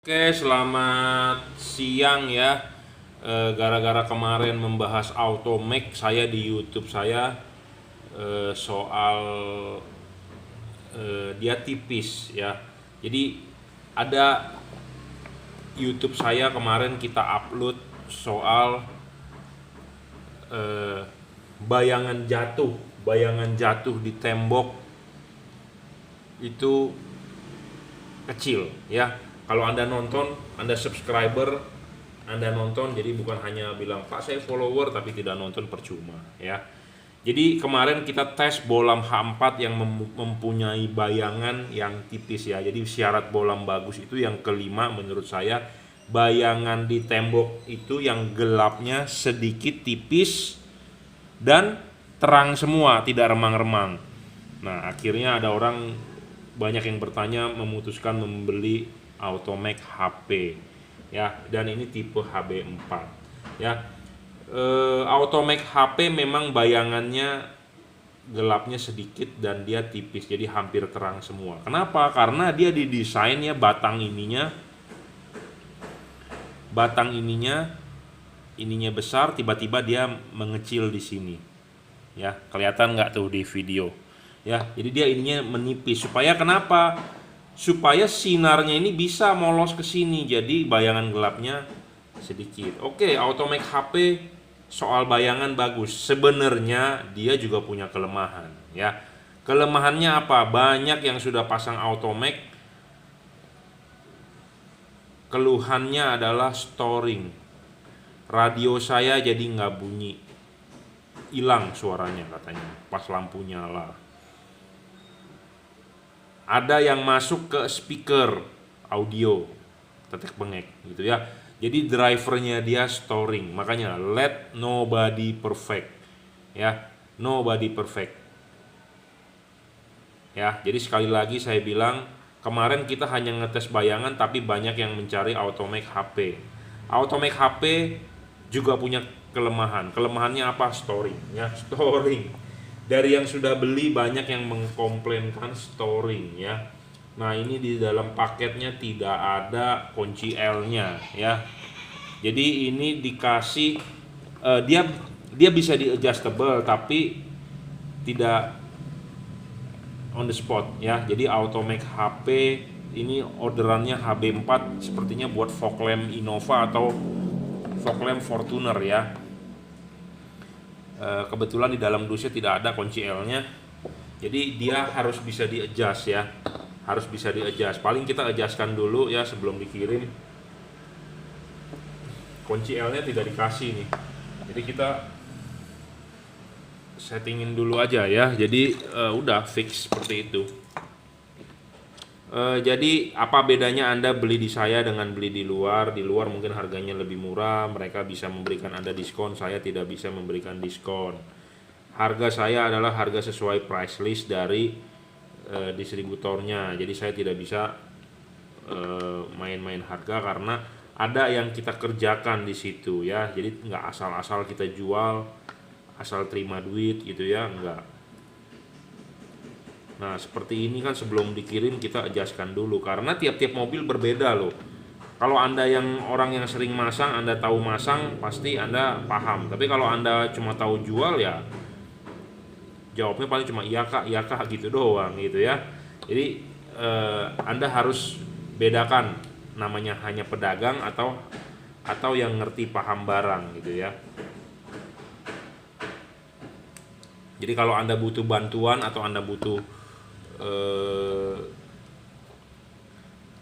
Oke, selamat siang ya. Gara-gara kemarin membahas Automac saya di YouTube saya, soal dia tipis ya. Jadi ada YouTube saya kemarin kita upload soal eh, bayangan jatuh di tembok itu kecil ya. Kalau Anda nonton, Anda subscriber, Anda nonton, jadi bukan hanya bilang Pak saya follower tapi tidak nonton, percuma ya. Jadi kemarin kita tes bolam H4 yang mempunyai bayangan yang tipis ya. Jadi syarat bolam bagus itu yang kelima menurut saya, bayangan di tembok itu yang gelapnya sedikit tipis dan terang semua, tidak remang-remang. Nah, akhirnya ada orang banyak yang bertanya, memutuskan membeli Automac HP ya, dan ini tipe HB4 ya. Automac HP memang bayangannya gelapnya sedikit dan dia tipis, jadi hampir terang semua. Kenapa? Karena dia didesainnya batang ininya besar, tiba-tiba dia mengecil di sini ya. Kelihatan nggak tuh di video ya? Jadi dia ininya menipis supaya kenapa? Supaya sinarnya ini bisa molos ke sini, jadi bayangan gelapnya sedikit. Oke, Automac HP soal bayangan bagus. Sebenarnya dia juga punya kelemahan ya. Kelemahannya apa? Banyak yang sudah pasang Automac, keluhannya adalah storing. Radio saya jadi nggak bunyi, hilang suaranya katanya pas lampu nyala. Ada yang masuk ke speaker audio, tetek bengek gitu ya. Jadi drivernya dia storing, makanya let nobody perfect ya, nobody perfect ya. Jadi sekali lagi saya bilang, kemarin kita hanya ngetes bayangan tapi banyak yang mencari Automac HP. Automac HP juga punya kelemahan. Kelemahannya apa? Storing ya, storing. Dari yang sudah beli banyak yang mengkomplainkan storing ya. Nah, ini di dalam paketnya tidak ada kunci L-nya ya. Jadi ini dikasih dia bisa di adjustable tapi tidak on the spot ya. Jadi Automac HP ini orderannya HB4, sepertinya buat fog lamp Innova atau fog lamp Fortuner ya. Kebetulan di dalam dusnya tidak ada kunci L-nya, jadi dia harus bisa di-adjust ya, harus bisa di-adjust. Paling kita adjustkan dulu ya sebelum dikirim. Kunci L-nya tidak dikasih nih, jadi kita settingin dulu aja ya. Jadi udah fix seperti itu. Jadi apa bedanya Anda beli di saya dengan beli di luar? Di luar mungkin harganya lebih murah, mereka bisa memberikan Anda diskon, saya tidak bisa memberikan diskon. Harga saya adalah harga sesuai price list dari distributornya. Jadi saya tidak bisa main-main harga karena ada yang kita kerjakan di situ ya. Jadi nggak asal-asal kita jual, asal terima duit gitu ya, nggak. Nah, seperti ini kan sebelum dikirim kita adjustkan dulu karena tiap-tiap mobil berbeda loh. Kalau Anda yang orang yang sering masang, Anda tahu masang, pasti Anda paham. Tapi kalau Anda cuma tahu jual ya jawabnya paling cuma iya kak gitu doang gitu ya. Jadi Anda harus bedakan namanya hanya pedagang atau yang ngerti paham barang gitu ya. Jadi kalau Anda butuh bantuan atau Anda butuh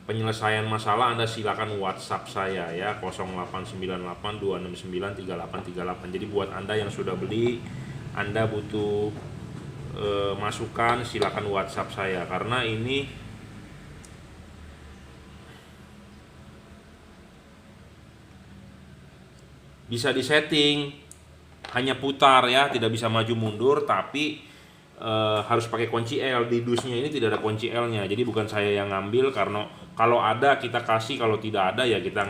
penyelesaian masalah, Anda silakan WhatsApp saya ya, 089826938838. Jadi buat Anda yang sudah beli, Anda butuh masukan, silakan WhatsApp saya karena ini bisa disetting, hanya putar ya, tidak bisa maju mundur, tapi harus pakai kunci L. Di dusnya ini tidak ada kunci L-nya, jadi bukan saya yang ngambil, karena kalau ada kita kasih, kalau tidak ada ya kita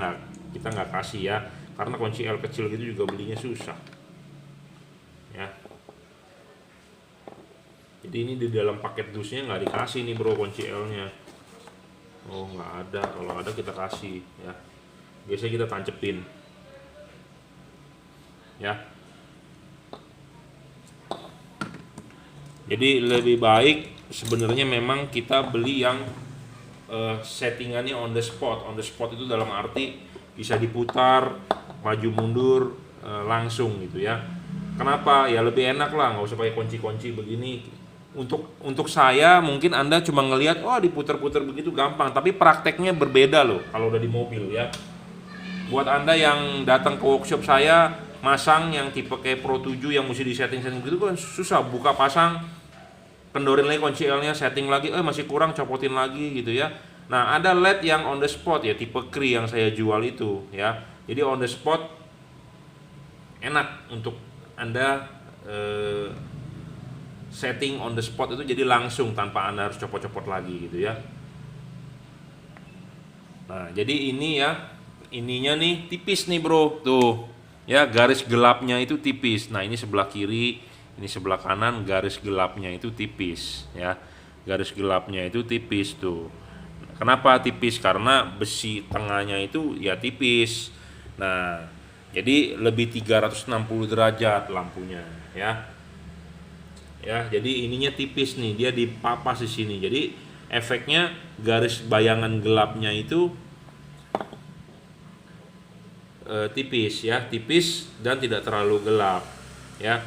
nggak kasih ya, karena kunci L kecil gitu juga belinya susah ya. Jadi ini di dalam paket dusnya nggak dikasih nih bro kunci L-nya. Oh nggak ada, kalau ada kita kasih ya. Biasanya kita tancepin ya. Jadi lebih baik sebenarnya memang kita beli yang settingannya on the spot. On the spot itu dalam arti bisa diputar, maju mundur langsung gitu ya. Kenapa? Ya lebih enak lah, nggak usah pakai kunci-kunci begini. Untuk saya mungkin Anda cuma ngelihat, oh diputar-putar begitu gampang, tapi prakteknya berbeda loh kalau udah di mobil ya. Buat Anda yang datang ke workshop saya masang yang tipe kayak Pro 7 yang mesti di setting-setting gitu kan susah, buka pasang, kendorin lagi kunci L-nya, setting lagi, masih kurang, copotin lagi gitu ya. Nah, ada LED yang on the spot ya, tipe Cree yang saya jual itu ya. Jadi on the spot enak untuk Anda setting on the spot itu, jadi langsung tanpa Anda harus copot-copot lagi gitu ya. Nah, jadi ini ya, ininya nih tipis nih bro, tuh ya, garis gelapnya itu tipis. Nah, ini sebelah kiri, ini sebelah kanan, garis gelapnya itu tipis ya. Garis gelapnya itu tipis tuh. Kenapa tipis? Karena besi tengahnya itu ya tipis. Nah, jadi lebih 360 derajat lampunya ya. Ya, jadi ininya tipis nih, dia dipapas di sini. Jadi efeknya garis bayangan gelapnya itu tipis ya, tipis dan tidak terlalu gelap ya.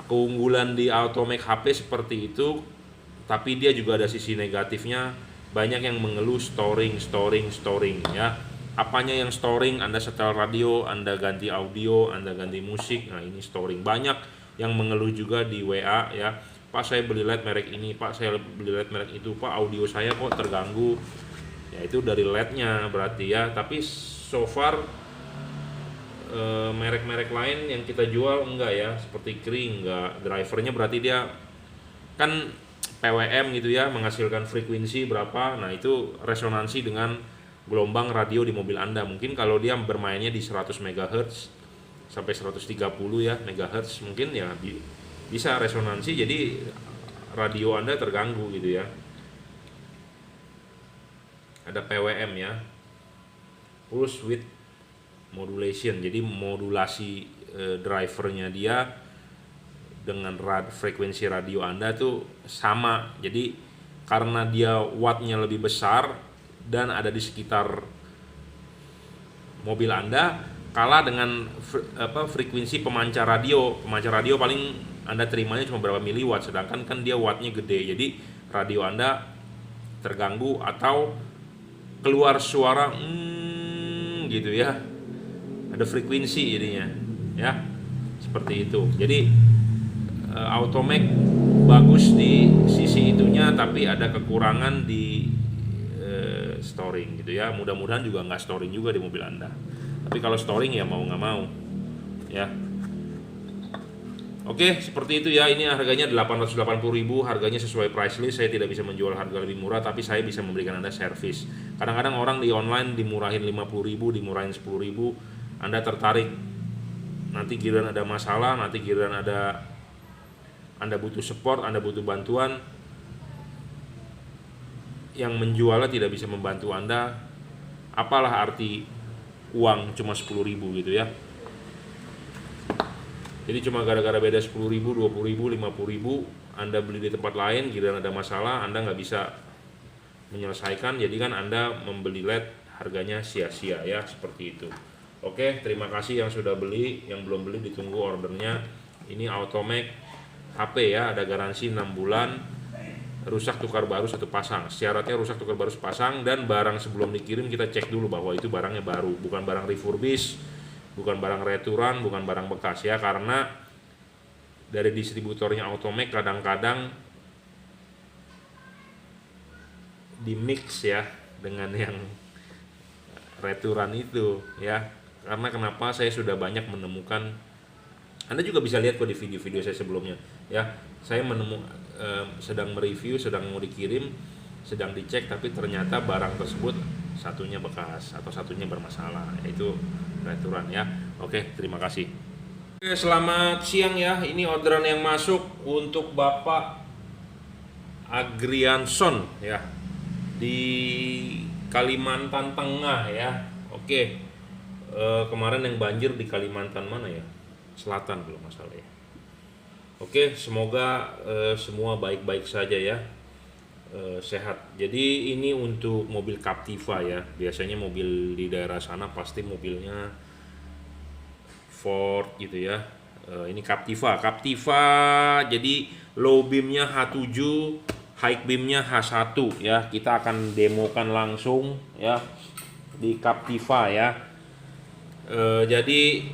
Keunggulan di Automac HP seperti itu, tapi dia juga ada sisi negatifnya. Banyak yang mengeluh storing ya. Apanya yang storing? Anda setel radio, Anda ganti audio, Anda ganti musik, nah ini storing. Banyak yang mengeluh juga di WA ya, Pak saya beli LED merek ini, Pak saya beli LED merek itu, Pak audio saya kok terganggu. Ya itu dari LED-nya berarti ya. Tapi so far merek-merek lain yang kita jual enggak ya, seperti Cree enggak. Drivernya berarti dia kan PWM gitu ya, menghasilkan frekuensi berapa, nah itu resonansi dengan gelombang radio di mobil Anda. Mungkin kalau dia bermainnya di 100 MHz sampai 130 ya MHz, mungkin ya bisa resonansi, jadi radio Anda terganggu gitu ya. Ada PWM ya, pulse width modulation, jadi modulasi drivernya dia dengan frekuensi radio Anda tuh sama. Jadi karena dia wattnya lebih besar dan ada di sekitar mobil Anda, kalah dengan frekuensi pemancar radio. Pemancar radio paling Anda terimanya cuma berapa miliwatt, sedangkan kan dia wattnya gede. Jadi radio Anda terganggu atau keluar suara gitu ya. Ada frekuensi jadinya ya. Seperti itu. Jadi Automac bagus di sisi itunya, tapi ada kekurangan di storing gitu ya. Mudah-mudahan juga nggak storing juga di mobil Anda. Tapi kalau storing ya mau nggak mau ya. Oke, seperti itu ya. Ini harganya 880.000, harganya sesuai price list. Saya tidak bisa menjual harga lebih murah, tapi saya bisa memberikan Anda servis. Kadang-kadang orang di online dimurahin 50.000, dimurahin 10.000, Anda tertarik. Nanti giliran ada masalah, nanti giliran Anda butuh support, Anda butuh bantuan, yang menjualnya tidak bisa membantu Anda, apalah arti uang cuma 10.000 gitu ya. Jadi cuma gara-gara beda 10.000, 20.000, 50.000, Anda beli di tempat lain, giliran ada masalah Anda nggak bisa menyelesaikan, jadi kan Anda membeli LED harganya sia-sia ya, seperti itu. Oke, terima kasih yang sudah beli, yang belum beli ditunggu ordernya. Ini Automac HP ya, ada garansi 6 bulan, rusak tukar baru 1 pasang. Syaratnya rusak tukar baru 1 pasang, dan barang sebelum dikirim kita cek dulu bahwa itu barangnya baru, bukan barang refurbish, bukan barang returan, bukan barang bekas ya. Karena dari distributornya Automac kadang-kadang di mix ya dengan yang returan itu ya. Karena kenapa, saya sudah banyak menemukan, Anda juga bisa lihat kok di video-video saya sebelumnya ya, saya sedang mereview, sedang mau dikirim, sedang dicek, tapi ternyata barang tersebut satunya bekas atau satunya bermasalah, yaitu returan ya. Oke, terima kasih. Oke, selamat siang ya. Ini orderan yang masuk untuk Bapak Agrianson ya. di Kalimantan Tengah ya. Oke. Kemarin yang banjir di Kalimantan mana ya? Selatan kalau nggak salah ya. Oke, semoga semua baik-baik saja ya, sehat. Jadi ini untuk mobil Captiva ya. Biasanya mobil di daerah sana pasti mobilnya Ford gitu ya. Ini Captiva. Captiva jadi low beamnya H7, high beamnya H1 ya. Kita akan demokan langsung ya di Captiva ya. Jadi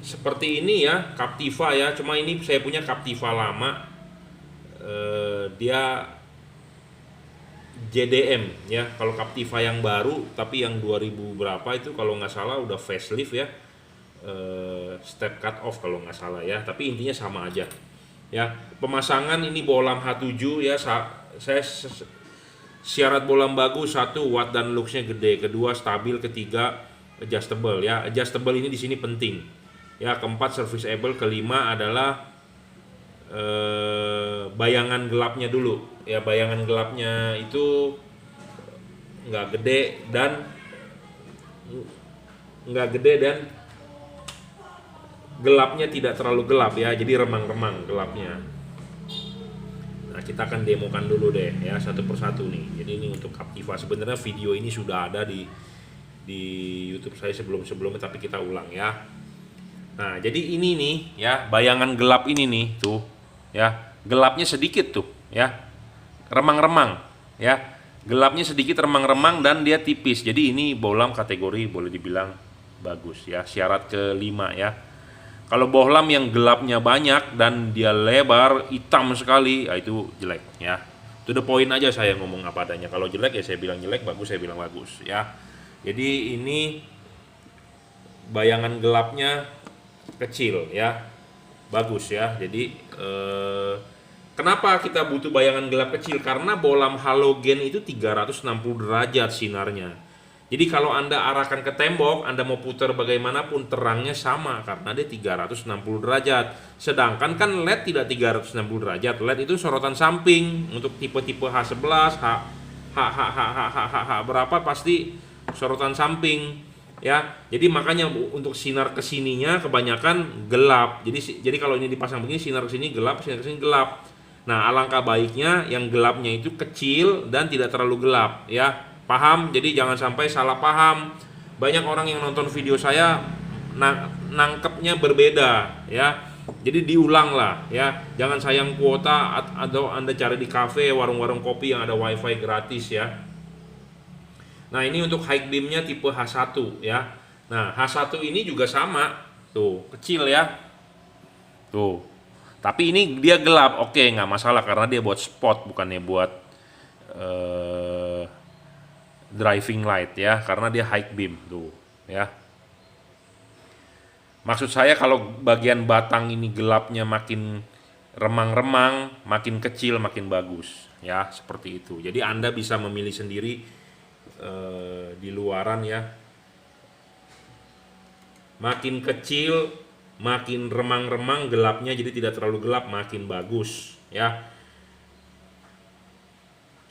seperti ini ya Captiva ya, cuma ini saya punya Captiva lama, dia JDM ya. Kalau Captiva yang baru tapi yang 2000 berapa itu kalau nggak salah udah facelift ya, step cut off kalau nggak salah ya, tapi intinya sama aja ya. Pemasangan ini bolam H7 ya, saya syarat bolam bagus, 1 watt dan luxnya gede, kedua stabil, ketiga adjustable ya. Adjustable ini di sini penting ya. Keempat serviceable, kelima adalah bayangan gelapnya dulu ya. Bayangan gelapnya itu nggak gede dan gelapnya tidak terlalu gelap ya, jadi remang-remang gelapnya. Nah, kita akan demokan dulu deh ya satu persatu nih. Jadi ini untuk Captiva. Sebenarnya video ini sudah ada di YouTube saya sebelumnya, tapi kita ulang ya. Nah, jadi ini nih ya, bayangan gelap ini nih tuh ya. Gelapnya sedikit tuh ya. Remang-remang ya. Gelapnya sedikit, remang-remang, dan dia tipis. Jadi ini bohlam kategori boleh dibilang bagus ya. Syarat kelima ya. Kalau bohlam yang gelapnya banyak dan dia lebar, hitam sekali, ya itu jelek ya. To the point aja saya ngomong apa adanya. Kalau jelek ya saya bilang jelek, bagus saya bilang bagus ya. Jadi ini bayangan gelapnya kecil ya, bagus ya. Jadi kenapa kita butuh bayangan gelap kecil? Karena bohlam halogen itu 360 derajat sinarnya. Jadi kalau Anda arahkan ke tembok, Anda mau putar bagaimanapun terangnya sama karena dia 360 derajat. Sedangkan kan LED tidak 360 derajat. LED itu sorotan samping. Untuk tipe-tipe H11, H berapa pasti sorotan samping ya. Jadi makanya untuk sinar kesininya kebanyakan gelap. Jadi kalau ini dipasang begini, sinar kesini gelap, sinar kesini gelap. Nah, alangkah baiknya yang gelapnya itu kecil dan tidak terlalu gelap ya. Paham? Jadi jangan sampai salah paham. Banyak orang yang nonton video saya nangkepnya berbeda ya. Jadi diulang lah ya. Jangan sayang kuota atau Anda cari di kafe, warung-warung kopi yang ada wifi gratis ya. Nah, ini untuk high beamnya tipe H1 ya. Nah, H1 ini juga sama. Tuh, kecil ya. Tuh. Tapi ini dia gelap. Oke, nggak masalah karena dia buat spot, bukannya buat driving light ya. Karena dia high beam tuh ya. Maksud saya kalau bagian batang ini gelapnya makin remang-remang, makin kecil, makin bagus ya. Seperti itu. Jadi Anda bisa memilih sendiri di luaran ya. Makin kecil, makin remang-remang gelapnya, jadi tidak terlalu gelap, makin bagus ya.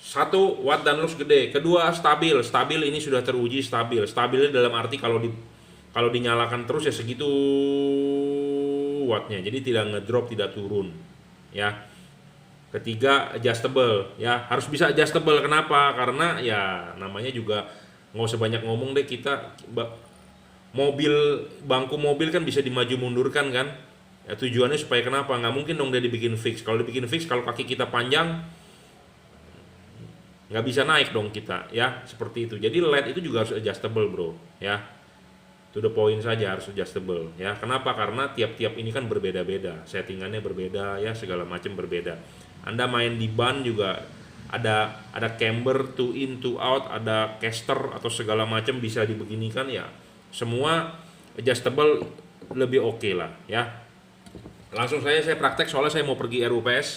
1 watt dan lux gede. Kedua stabil. Stabil ini sudah teruji stabil. Stabilnya dalam arti kalau dinyalakan terus ya segitu wattnya. Jadi tidak ngedrop, tidak turun ya. Ketiga adjustable ya, harus bisa adjustable. Kenapa? Karena ya namanya juga nggak usah banyak ngomong deh, kita bangku mobil kan bisa dimaju mundurkan kan ya. Tujuannya supaya kenapa? Nggak mungkin dong dia dibikin fix. Kalau dibikin fix, kalau kaki kita panjang nggak bisa naik dong kita ya. Seperti itu. Jadi LED itu juga harus adjustable bro ya. To the point saja, harus adjustable ya. Kenapa? Karena tiap-tiap ini kan berbeda-beda, settingannya berbeda ya, segala macam berbeda. Anda main di ban juga ada camber 2 in 2 out, ada caster atau segala macam bisa dibeginikan ya. Semua adjustable lebih oke lah ya. Langsung saya praktek soalnya saya mau pergi RUPS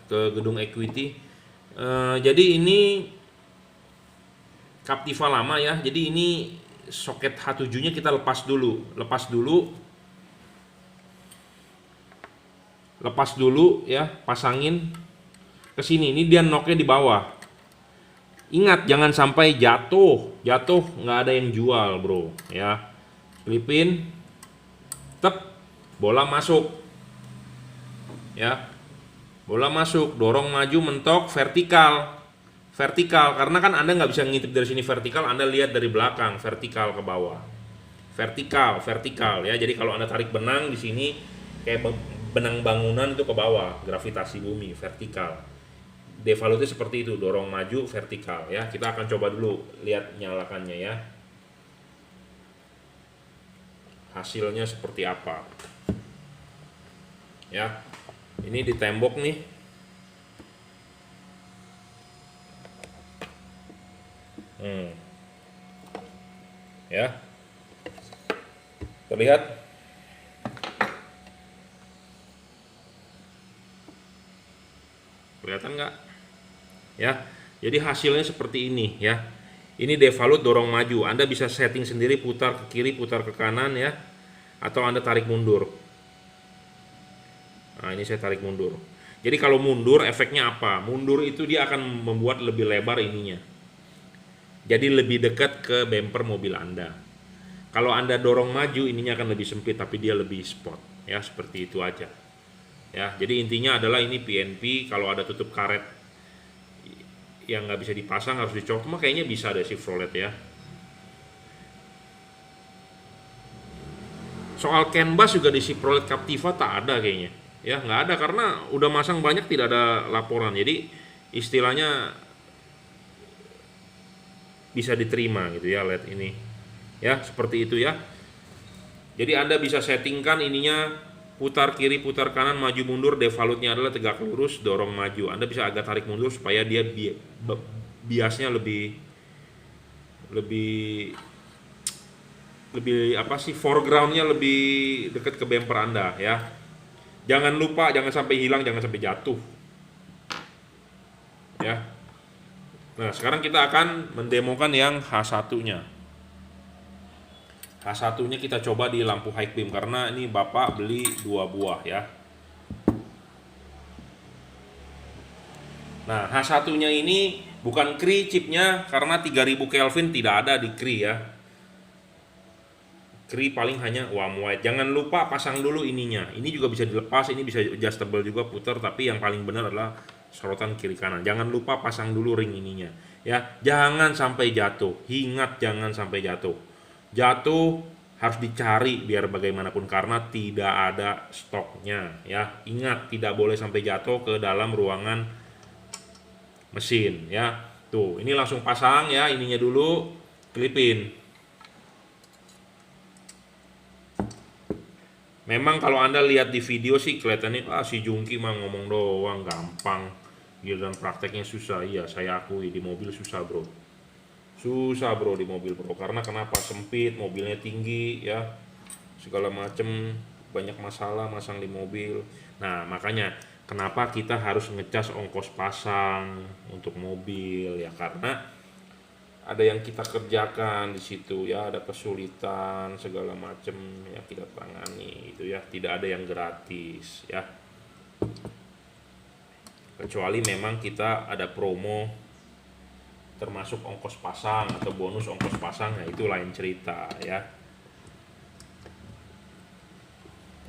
ke gedung Equity. Jadi ini Captiva lama ya. Jadi ini soket H7 nya kita lepas dulu ya, pasangin ke sini. Ini dia knocknya di bawah. Ingat jangan sampai jatuh. Jatuh nggak ada yang jual, bro. Ya. Klipin. Tep. Bola masuk. Ya. Bola masuk, dorong maju, mentok, vertikal. Vertikal, karena kan Anda nggak bisa ngintip dari sini vertikal, Anda lihat dari belakang, vertikal ke bawah. Vertikal, vertikal ya. Jadi kalau Anda tarik benang di sini kayak benang bangunan itu ke bawah, gravitasi bumi, vertikal. Devalute seperti itu, dorong maju, vertikal ya. Kita akan coba dulu lihat nyalakannya ya. Hasilnya seperti apa. Ya. Ini di tembok nih. Ya. Terlihat? Kelihatan nggak? Ya. Jadi hasilnya seperti ini ya. Ini devalute dorong maju. Anda bisa setting sendiri, putar ke kiri, putar ke kanan ya. Atau Anda tarik mundur. Nah, ini saya tarik mundur. Jadi kalau mundur efeknya apa? Mundur itu dia akan membuat lebih lebar ininya. Jadi lebih dekat ke bumper mobil Anda. Kalau Anda dorong maju, ininya akan lebih sempit, tapi dia lebih spot. Ya, seperti itu aja. Ya, jadi intinya adalah ini PNP. Kalau ada tutup karet yang nggak bisa dipasang harus dicopot, mah kayaknya bisa deh Chevrolet ya. Soal CAN bus juga di Chevrolet Captiva tak ada kayaknya. Ya, nggak ada karena udah masang banyak tidak ada laporan. Jadi istilahnya bisa diterima gitu ya LED ini. Ya, seperti itu ya. Jadi Anda bisa settingkan ininya putar kiri, putar kanan, maju mundur, devalute-nya adalah tegak lurus, dorong maju. Anda bisa agak tarik mundur supaya dia biasnya lebih apa sih, foreground-nya lebih dekat ke bumper Anda ya. Jangan lupa, jangan sampai hilang, jangan sampai jatuh. Ya. Nah, sekarang kita akan mendemokan yang H1-nya. H1-nya kita coba di lampu high beam karena ini Bapak beli 2 buah ya. Nah, H1-nya ini bukan Cree chipnya karena 3000 Kelvin tidak ada di Cree ya. Cree paling hanya warm white. Jangan lupa pasang dulu ininya. Ini juga bisa dilepas, ini bisa adjustable juga putar, tapi yang paling benar adalah sorotan kiri kanan. Jangan lupa pasang dulu ring ininya ya. Jangan sampai jatuh. Ingat jangan sampai jatuh. Jatuh harus dicari biar bagaimanapun karena tidak ada stoknya ya. Ingat tidak boleh sampai jatuh ke dalam ruangan mesin ya. Tuh, ini langsung pasang ya, ininya dulu klipin. Memang kalau Anda lihat di video sih kelihatannya si Jungki mah ngomong doang gampang. Giliran prakteknya susah. Iya, saya akui di mobil susah, Bro. Susah, Bro, di mobil, Bro. Karena kenapa? Sempit, mobilnya tinggi ya. Segala macem, banyak masalah masang di mobil. Nah, makanya kenapa kita harus ngecas ongkos pasang untuk mobil ya, karena ada yang kita kerjakan di situ ya, ada kesulitan segala macem ya, kita tangani itu ya, tidak ada yang gratis ya, kecuali memang kita ada promo termasuk ongkos pasang atau bonus ongkos pasang ya, itu lain cerita ya.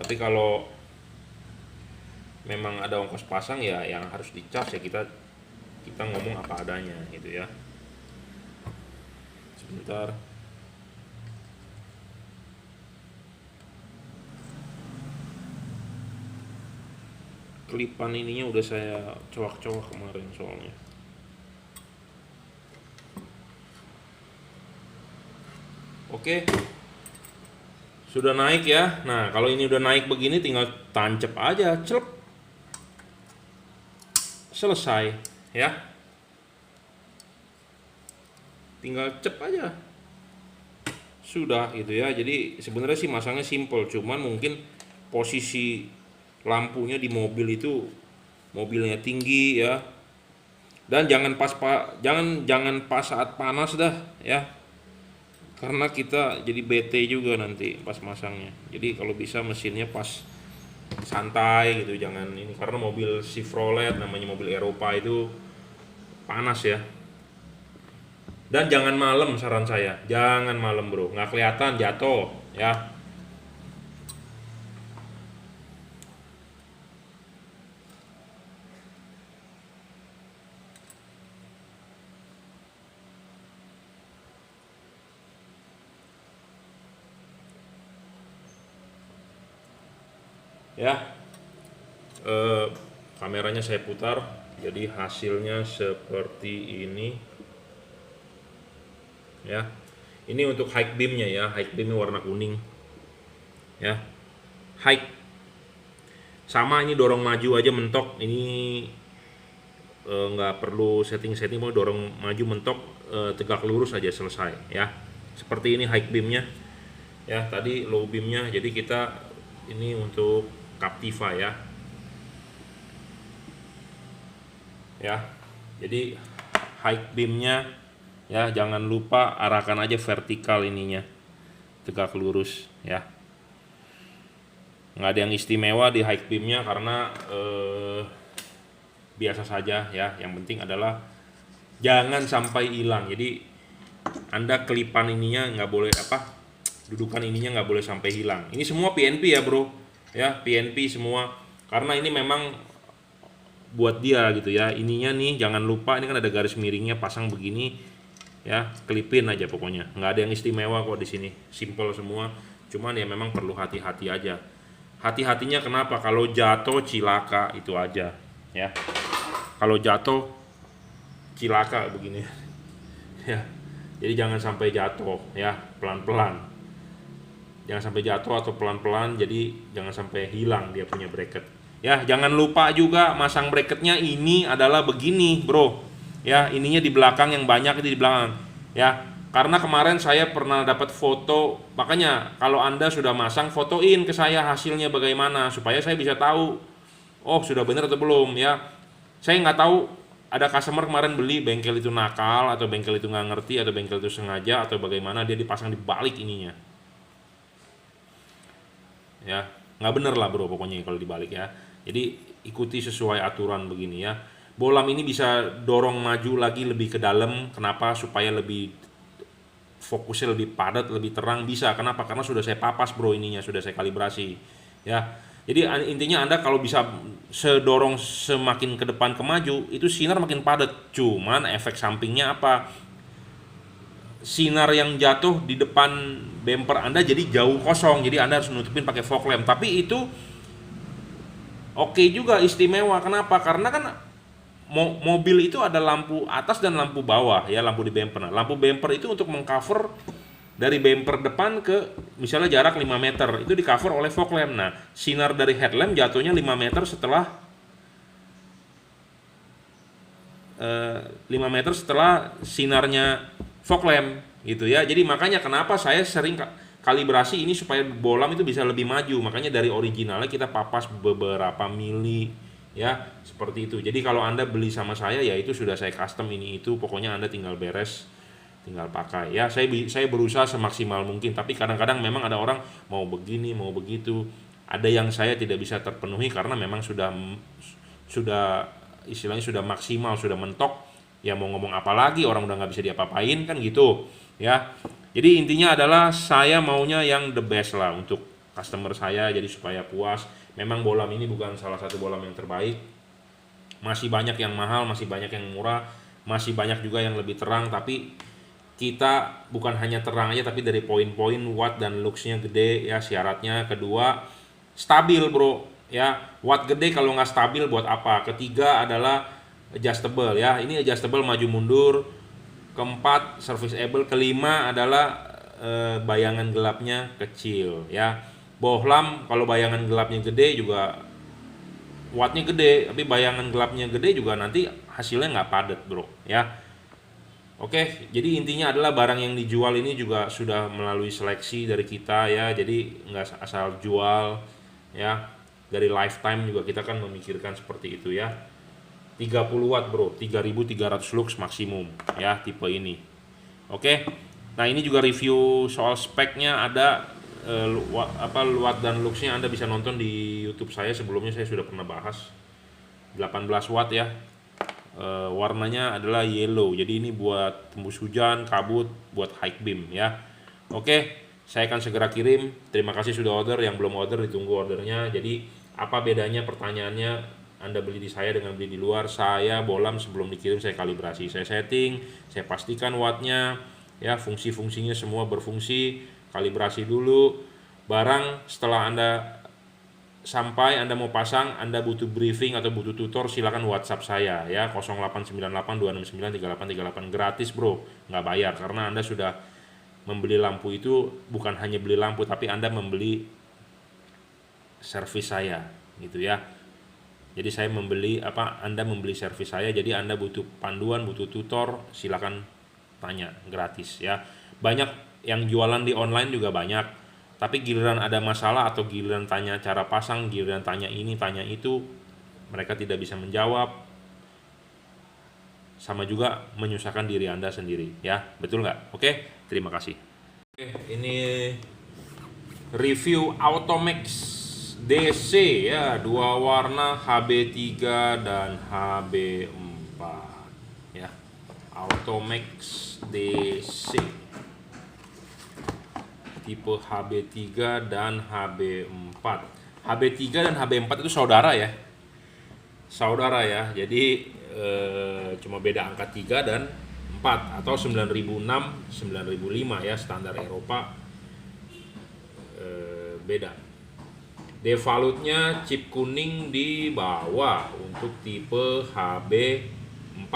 Tapi kalau memang ada ongkos pasang ya yang harus dicas ya, kita ngomong apa adanya gitu ya. Sebentar. Kelipan ininya udah saya coak-coak kemarin soalnya. Oke. Sudah naik ya. Nah, kalau ini udah naik begini tinggal tancap aja, celep. Selesai ya. Tinggal cep aja. Sudah gitu ya. Jadi sebenarnya sih masangnya simple, cuman mungkin posisi lampunya di mobil itu mobilnya tinggi ya. Dan jangan pas saat panas dah ya. Karena kita jadi bete juga nanti pas masangnya. Jadi kalau bisa mesinnya pas santai gitu, jangan ini, karena mobil Chevrolet namanya mobil Eropa itu panas ya. Dan jangan malam, saran saya jangan malam bro, nggak kelihatan jatuh ya. Ya, kameranya saya putar, jadi hasilnya seperti ini ya. Ini untuk high beamnya ya, high beamnya warna kuning ya. High sama, ini dorong maju aja mentok, ini nggak perlu setting-setting, mau dorong maju mentok, tegak lurus aja selesai ya. Seperti ini high beamnya ya, tadi low beamnya. Jadi kita ini untuk Captiva ya. Ya, jadi high beamnya ya, jangan lupa arahkan aja vertikal ininya, tegak lurus ya. Nggak ada yang istimewa di high beamnya karena biasa saja ya. Yang penting adalah jangan sampai hilang. Jadi Anda kelipan ininya nggak boleh, dudukan ininya nggak boleh sampai hilang. Ini semua PNP ya bro ya, PNP semua, karena ini memang buat dia gitu ya. Ininya nih jangan lupa, ini kan ada garis miringnya, pasang begini ya, kelipin aja pokoknya. Nggak ada yang istimewa kok di sini, simple semua. Cuman ya memang perlu hati-hati aja. Hati-hatinya kenapa? Kalau jatuh cilaka, itu aja ya. Kalau jatuh cilaka begini ya. Jadi jangan sampai jatuh ya, pelan-pelan. Jangan sampai jatuh atau pelan-pelan, jadi jangan sampai hilang dia punya bracket. Ya, jangan lupa juga masang bracketnya ini adalah begini, bro. Ya, ininya di belakang, yang banyak itu di belakang. Ya, karena kemarin saya pernah dapat foto, makanya kalau Anda sudah masang, fotoin ke saya hasilnya bagaimana supaya saya bisa tahu, oh sudah benar atau belum ya. Saya nggak tahu, ada customer kemarin beli, bengkel itu nakal atau bengkel itu nggak ngerti atau bengkel itu sengaja atau bagaimana, dia dipasang di balik ininya. Ya, nggak bener lah bro pokoknya kalau dibalik ya. Jadi ikuti sesuai aturan begini ya. Bolam ini bisa dorong maju lagi lebih ke dalam, kenapa? Supaya lebih fokusnya lebih padat, lebih terang. Bisa, kenapa? Karena sudah saya papas bro ininya, sudah saya kalibrasi ya. Jadi intinya Anda kalau bisa sedorong semakin ke depan ke maju, itu sinar makin padat. Cuman efek sampingnya apa? Sinar yang jatuh di depan bumper Anda jadi jauh kosong, jadi Anda harus nutupin pakai fog lamp. Tapi itu oke juga, istimewa. Kenapa? Karena kan mobil itu ada lampu atas dan lampu bawah ya, lampu di bumper. Nah, lampu bumper itu untuk mengcover dari bumper depan ke misalnya jarak 5 meter, itu di cover oleh fog lamp. Nah, sinar dari headlamp jatuhnya 5 meter setelah 5 meter setelah sinarnya fog lamp gitu ya. Jadi makanya kenapa saya sering kalibrasi ini supaya bolam itu bisa lebih maju. Makanya dari originalnya kita papas beberapa mili ya, seperti itu. Jadi kalau Anda beli sama saya ya itu sudah saya custom ini itu, pokoknya Anda tinggal beres, tinggal pakai ya. Saya berusaha semaksimal mungkin, tapi kadang-kadang memang ada orang mau begini, mau begitu. Ada yang saya tidak bisa terpenuhi karena memang sudah istilahnya sudah maksimal, sudah mentok. Ya mau ngomong apa lagi, orang udah nggak bisa diapa-apain kan gitu ya. Jadi intinya adalah saya maunya yang the best lah untuk customer saya, jadi supaya puas. Memang bolam ini bukan salah satu bolam yang terbaik, masih banyak yang mahal, masih banyak yang murah, masih banyak juga yang lebih terang. Tapi kita bukan hanya terang aja, tapi dari poin-poin watt dan looksnya gede ya syaratnya. Kedua, stabil bro ya. Watt gede kalau nggak stabil buat apa. Ketiga adalah adjustable ya, ini adjustable maju mundur. Keempat, serviceable. Kelima adalah bayangan gelapnya kecil ya. Bohlam kalau bayangan gelapnya gede juga wattnya gede, tapi bayangan gelapnya gede juga nanti hasilnya nggak padat bro ya. Oke, jadi intinya adalah barang yang dijual ini juga sudah melalui seleksi dari kita ya, jadi nggak asal jual ya. Dari lifetime juga kita kan memikirkan seperti itu ya. 30 watt bro, 3300 lux maksimum ya tipe ini. Oke, nah ini juga review soal speknya ada luat dan luxnya Anda bisa nonton di YouTube saya, sebelumnya saya sudah pernah bahas. 18 watt ya. Warnanya adalah yellow, jadi ini buat tembus hujan, kabut, buat high beam ya. Oke, saya akan segera kirim. Terima kasih sudah order, yang belum order ditunggu ordernya. Jadi apa bedanya, pertanyaannya, Anda beli di saya dengan beli di luar? Saya bolam sebelum dikirim, saya kalibrasi, saya setting, saya pastikan wattnya ya, fungsi-fungsinya semua berfungsi, kalibrasi dulu. Barang setelah Anda sampai, Anda mau pasang, Anda butuh briefing atau butuh tutor, silakan WhatsApp saya ya, 0898 269 3838, gratis bro, nggak bayar, karena Anda sudah membeli lampu itu bukan hanya beli lampu, tapi Anda membeli servis saya gitu ya. Jadi saya membeli Anda membeli servis saya, jadi Anda butuh panduan, butuh tutor, silakan tanya, gratis ya. Banyak yang jualan di online juga banyak, tapi giliran ada masalah atau giliran tanya cara pasang, giliran tanya ini, tanya itu, mereka tidak bisa menjawab. Sama juga menyusahkan diri Anda sendiri ya, betul nggak? Oke, terima kasih. Oke, ini review Automax DC ya, 2 warna, HB3 dan HB4 ya. Automax DC tipe HB3 dan HB4. HB3 dan HB4 itu saudara ya. Saudara ya. Jadi cuma beda angka 3 dan 4 atau 9006, 9005 ya, standar Eropa. Beda. Devalutnya chip kuning di bawah untuk tipe HB4.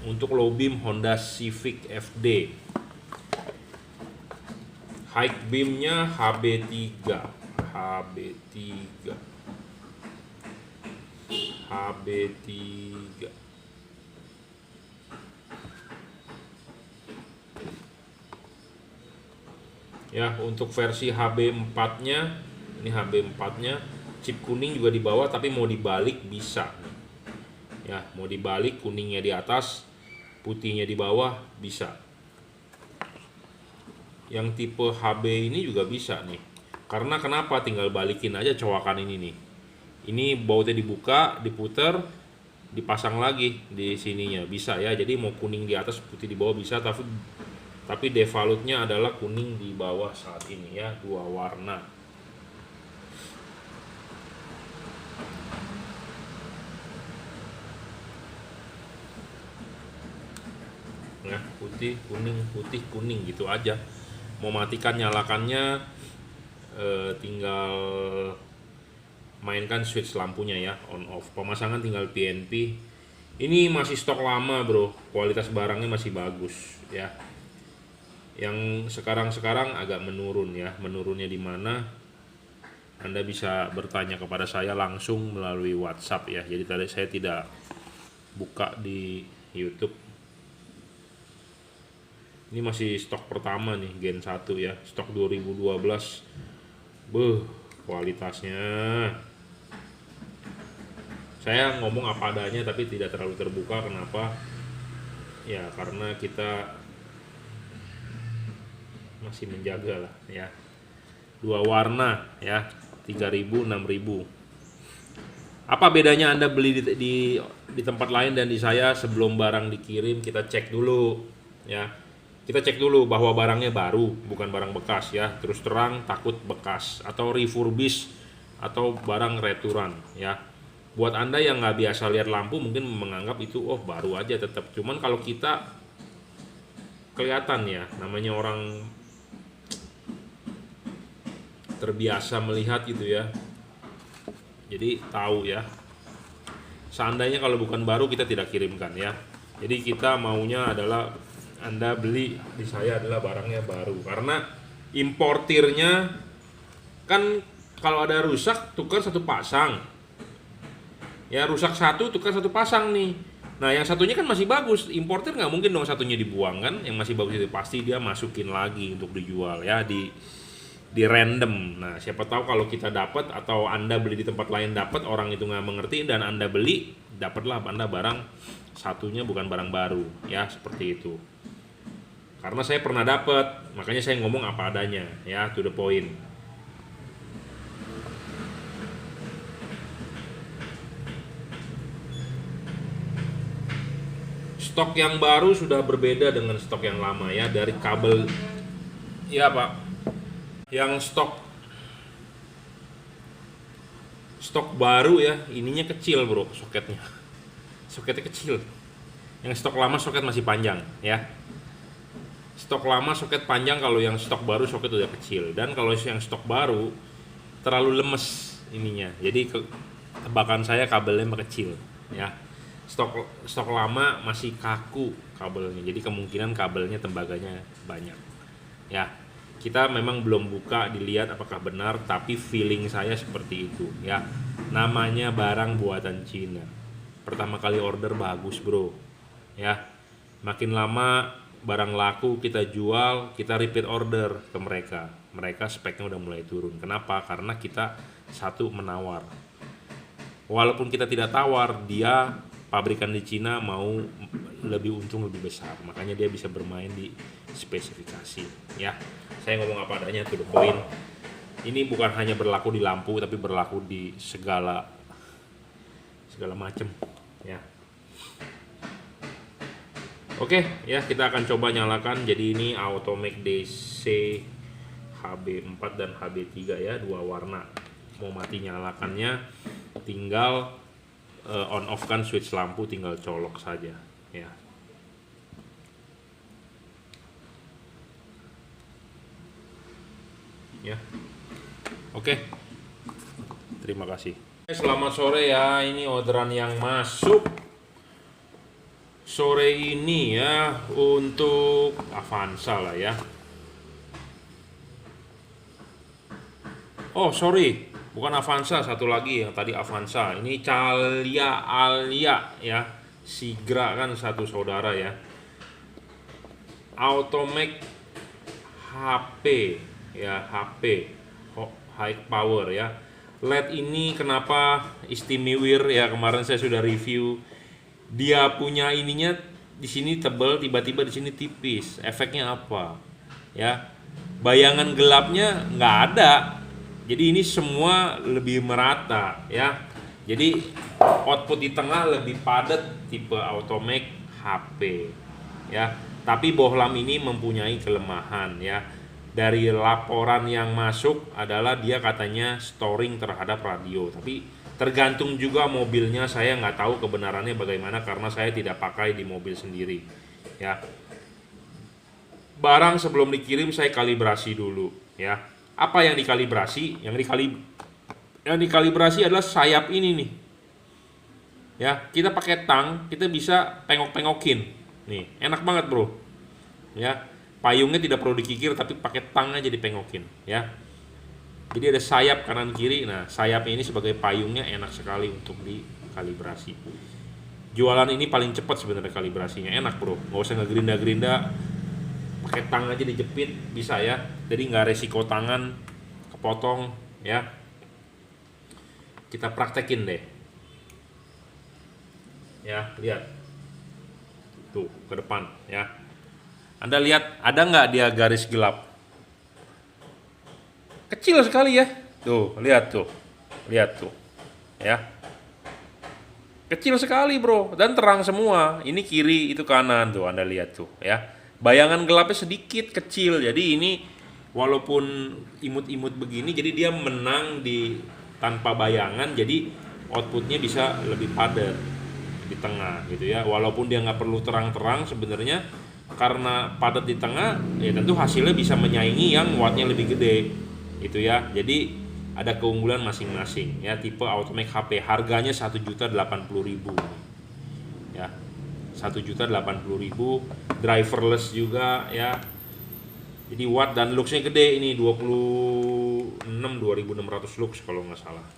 Untuk low beam Honda Civic FD. High beamnya HB3, ya. Untuk versi HB4 nya, ini HB4 nya chip kuning juga di bawah, tapi mau dibalik bisa ya, mau dibalik, kuningnya di atas, putihnya di bawah, bisa. Yang tipe HB ini juga bisa nih. Karena kenapa? Tinggal balikin aja cowakan ini nih. Ini bautnya dibuka, diputer, dipasang lagi di sininya, bisa ya. Jadi mau kuning di atas, putih di bawah bisa, tapi devalutnya adalah kuning di bawah saat ini ya, 2 warna. Nah, putih, kuning gitu aja. Mau matikan, nyalakannya tinggal mainkan switch lampunya ya, on off. Pemasangan tinggal PNP. Ini masih stok lama bro, kualitas barangnya masih bagus ya. Yang sekarang agak menurun ya. Menurunnya di mana? Anda bisa bertanya kepada saya langsung melalui WhatsApp ya. Jadi tadi saya tidak buka di YouTube. Ini masih stok pertama nih, Gen 1 ya, stok 2012. Kualitasnya. Saya ngomong apa adanya tapi tidak terlalu terbuka, kenapa? Ya karena kita masih menjaga lah ya. 2 warna ya, 3.000, 6.000. Apa bedanya Anda beli di tempat lain dan di saya? Sebelum barang dikirim kita cek dulu ya. Kita cek dulu bahwa barangnya baru, bukan barang bekas ya. Terus terang takut bekas atau refurbish atau barang returan ya. Buat Anda yang nggak biasa lihat lampu mungkin menganggap itu baru aja tetap. Cuman kalau kita kelihatan ya, namanya orang terbiasa melihat gitu ya. Jadi tahu ya. Seandainya kalau bukan baru kita tidak kirimkan ya. Jadi kita maunya adalah Anda beli di saya adalah barangnya baru, karena importirnya kan kalau ada rusak tukar 1 pasang ya, rusak 1 tukar 1 pasang nih. Nah yang satunya kan masih bagus, importir nggak mungkin dong satunya dibuang kan, yang masih bagus itu pasti dia masukin lagi untuk dijual ya, di random. Nah siapa tahu kalau kita dapat atau Anda beli di tempat lain dapat, orang itu nggak mengerti dan Anda beli, dapatlah Anda barang satunya bukan barang baru ya, seperti itu. Karena saya pernah dapat, makanya saya ngomong apa adanya, ya, to the point. Stok yang baru sudah berbeda dengan stok yang lama ya, dari kabel ya Pak. Yang stok baru ya, ininya kecil bro, soketnya. Soketnya kecil. Yang stok lama soket masih panjang ya. Stok lama soket panjang, kalau yang stok baru soket udah kecil. Dan kalau yang stok baru terlalu lemes ininya. Jadi tebakan saya kabelnya kecil ya. Stok lama masih kaku kabelnya. Jadi kemungkinan kabelnya tembaganya banyak. Ya. Kita memang belum buka dilihat apakah benar, tapi feeling saya seperti itu ya. Namanya barang buatan Cina. Pertama kali order bagus, bro. Ya. Makin lama barang laku kita jual, kita repeat order ke mereka. Mereka speknya udah mulai turun. Kenapa? Karena kita satu menawar. Walaupun kita tidak tawar, dia pabrikan di Cina mau lebih untung lebih besar. Makanya dia bisa bermain di spesifikasi, ya. Saya ngomong apa adanya, to the point. Ini bukan hanya berlaku di lampu, tapi berlaku di segala macam, ya. Oke, ya, kita akan coba nyalakan. Jadi ini Automake DC HB4 dan HB3 ya, dua warna. Mau mati nyalakannya, tinggal on off kan switch lampu, tinggal colok saja, ya. Ya. Oke. Terima kasih. Selamat sore ya. Ini orderan yang masuk sore ini ya, untuk Avanza lah ya. Oh, sorry. Bukan Avanza, satu lagi yang tadi Avanza. Ini Calia Alia ya. Sigra kan satu saudara ya. Automake HP ya, HP high power ya. LED ini kenapa istimewa ya, kemarin saya sudah review. Dia punya ininya di sini tebal, tiba-tiba di sini tipis. Efeknya apa? Ya. Bayangan gelapnya nggak ada. Jadi ini semua lebih merata ya. Jadi output di tengah lebih padat, tipe Automake HP ya. Tapi bohlam ini mempunyai kelemahan ya. Dari laporan yang masuk adalah dia katanya storing terhadap radio, tapi tergantung juga mobilnya. Saya nggak tahu kebenarannya bagaimana karena saya tidak pakai di mobil sendiri ya. Barang sebelum dikirim saya kalibrasi dulu ya. Apa yang dikalibrasi? Yang dikalibrasi adalah sayap ini nih ya. Kita pakai tang, kita bisa pengok-pengokin nih, enak banget bro ya. Payungnya tidak perlu dikikir, tapi pakai tang aja dipengokin ya. Jadi ada sayap kanan kiri. Nah, sayapnya ini sebagai payungnya enak sekali untuk dikalibrasi. Jualan ini paling cepat sebenarnya kalibrasinya, enak bro. Nggak usah ngegerinda-gerinda, pakai tang aja dijepit bisa ya. Jadi nggak resiko tangan kepotong ya. Kita praktekin deh. Ya, lihat. Tuh, ke depan ya. Anda lihat, ada nggak dia garis gelap? Kecil sekali ya. Tuh, lihat tuh. Lihat tuh. Ya. Kecil sekali, bro. Dan terang semua. Ini kiri, itu kanan tuh. Anda lihat tuh, ya. Bayangan gelapnya sedikit, kecil. Jadi ini walaupun imut-imut begini, jadi dia menang di tanpa bayangan. Jadi outputnya bisa lebih padat di tengah gitu ya. Walaupun dia nggak perlu terang-terang sebenarnya, karena padat di tengah, ya tentu hasilnya bisa menyaingi yang wattnya lebih gede, gitu ya. Jadi ada keunggulan masing-masing ya. Tipe Automake HP harganya 1.080.000 ya, 1.080.000, driverless juga ya. Jadi watt dan luxnya gede ini, 2.600 lux kalau nggak salah.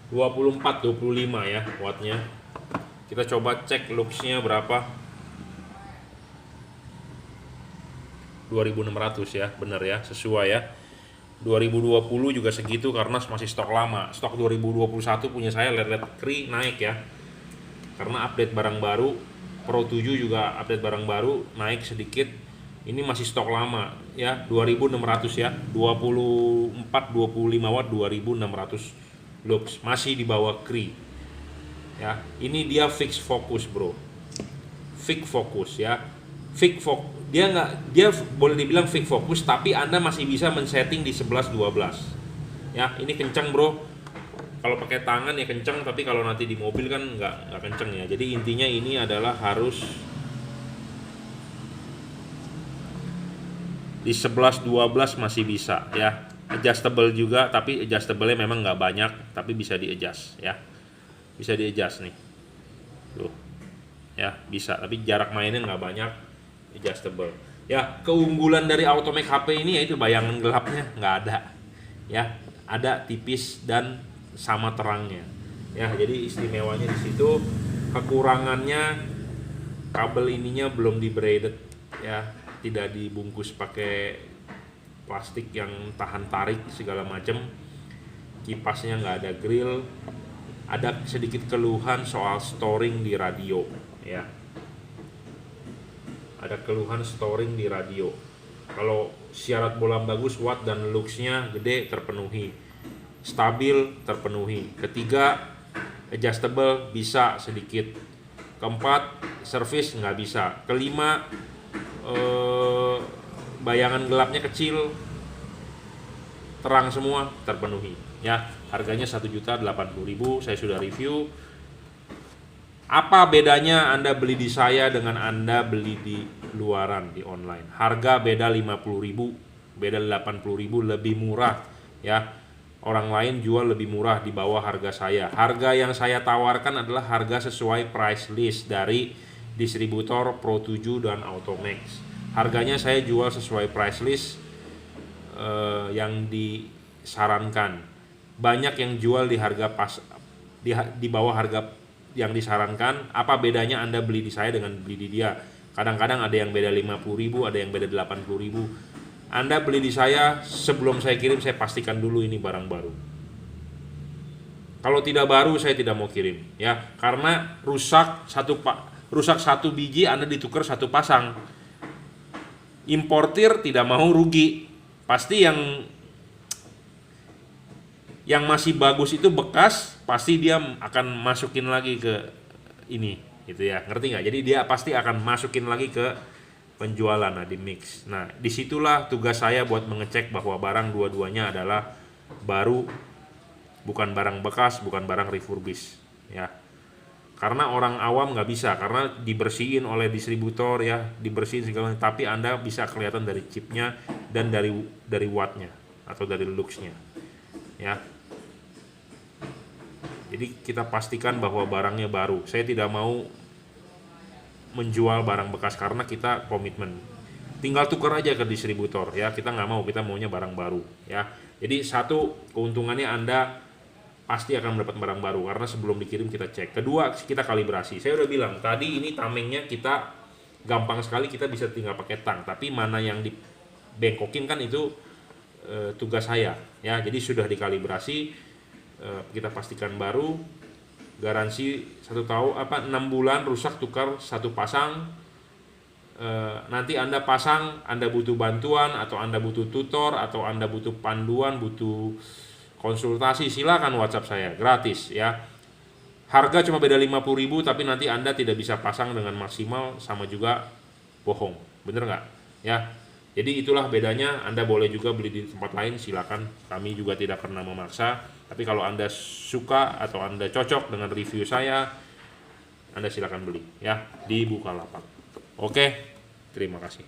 (24, 25 ya wattnya. Kita coba cek luxnya berapa. 2.600 ya, bener ya, sesuai ya. 2020 juga segitu karena masih stok lama. Stok 2021 punya saya lihat Kri naik ya. Karena update barang baru, Pro 7 juga update barang baru naik sedikit. Ini masih stok lama ya, 2600 ya. 24 25 watt 2600 lux, masih di bawah Kri. Ya, ini dia fix fokus, Bro. Fix fokus ya. Dia boleh dibilang fix fokus, tapi Anda masih bisa men-setting di 11 12. Ya, ini kencang, Bro. Kalau pakai tangan ya kencang, tapi kalau nanti di mobil kan nggak kencang ya. Jadi intinya ini adalah harus di 11 12 masih bisa ya. Adjustable juga, tapi adjustable-nya memang nggak banyak, tapi bisa di-adjust ya. Bisa di-adjust nih. Tuh. Ya, bisa, tapi jarak mainnya nggak banyak, adjustable. Ya, keunggulan dari Automac HP ini yaitu bayangan gelapnya nggak ada. Ya, ada tipis dan sama terangnya. Ya, jadi istimewanya di situ. Kekurangannya kabel ininya belum di braided ya, tidak dibungkus pakai plastik yang tahan tarik segala macam. Kipasnya nggak ada grill. Ada sedikit keluhan soal storing di radio ya. Ada keluhan storing di radio. Kalau syarat bola bagus, watt dan luxnya gede, terpenuhi. Stabil, terpenuhi. Ketiga, adjustable bisa sedikit. Keempat, service nggak bisa. Kelima, bayangan gelapnya kecil, terang semua, terpenuhi ya. Harganya 1.080.000, saya sudah review. Apa bedanya Anda beli di saya dengan Anda beli di luaran, di online? Harga beda 50.000, beda 80.000, lebih murah ya. Orang lain jual lebih murah di bawah harga saya. Harga yang saya tawarkan adalah harga sesuai price list dari distributor Pro 7 dan Automax. Harganya saya jual sesuai price list yang disarankan. Banyak yang jual di harga di bawah harga yang disarankan. Apa bedanya Anda beli di saya dengan beli di dia? Kadang-kadang ada yang beda 50.000, ada yang beda 80.000. Anda beli di saya, sebelum saya kirim saya pastikan dulu ini barang baru. Kalau tidak baru saya tidak mau kirim ya, karena rusak satu biji Anda ditukar satu pasang. Importir tidak mau rugi. Pasti yang masih bagus itu bekas, pasti dia akan masukin lagi ke ini gitu ya, ngerti nggak? Jadi dia pasti akan masukin lagi ke penjualan, nah di mix. Nah disitulah tugas saya buat mengecek bahwa barang dua-duanya adalah baru, bukan barang bekas, bukan barang refurbish ya. Karena orang awam nggak bisa, karena dibersihin oleh distributor ya, dibersihin segala, tapi Anda bisa kelihatan dari chipnya dan dari wattnya atau dari luxnya ya. Jadi kita pastikan bahwa barangnya baru. Saya tidak mau menjual barang bekas karena kita komitmen. Tinggal tukar aja ke distributor ya. Kita nggak mau, kita maunya barang baru ya. Jadi satu, keuntungannya Anda pasti akan mendapat barang baru karena sebelum dikirim kita cek. Kedua, kita kalibrasi. Saya udah bilang tadi ini tamengnya kita gampang sekali, kita bisa tinggal pakai tang. Tapi mana yang dibengkokin kan itu tugas saya ya. Jadi sudah dikalibrasi. Kita pastikan baru, garansi 1 tahun 6 bulan, rusak tukar satu pasang. Nanti Anda pasang, Anda butuh bantuan atau Anda butuh tutor atau Anda butuh panduan, butuh konsultasi, silakan WhatsApp saya gratis ya. Harga cuma beda 50.000, tapi nanti Anda tidak bisa pasang dengan maksimal, sama juga bohong, bener nggak ya? Jadi itulah bedanya. Anda boleh juga beli di tempat lain, silakan, kami juga tidak pernah memaksa. Tapi kalau Anda suka atau Anda cocok dengan review saya, Anda silakan beli ya di Bukalapak. Oke, terima kasih.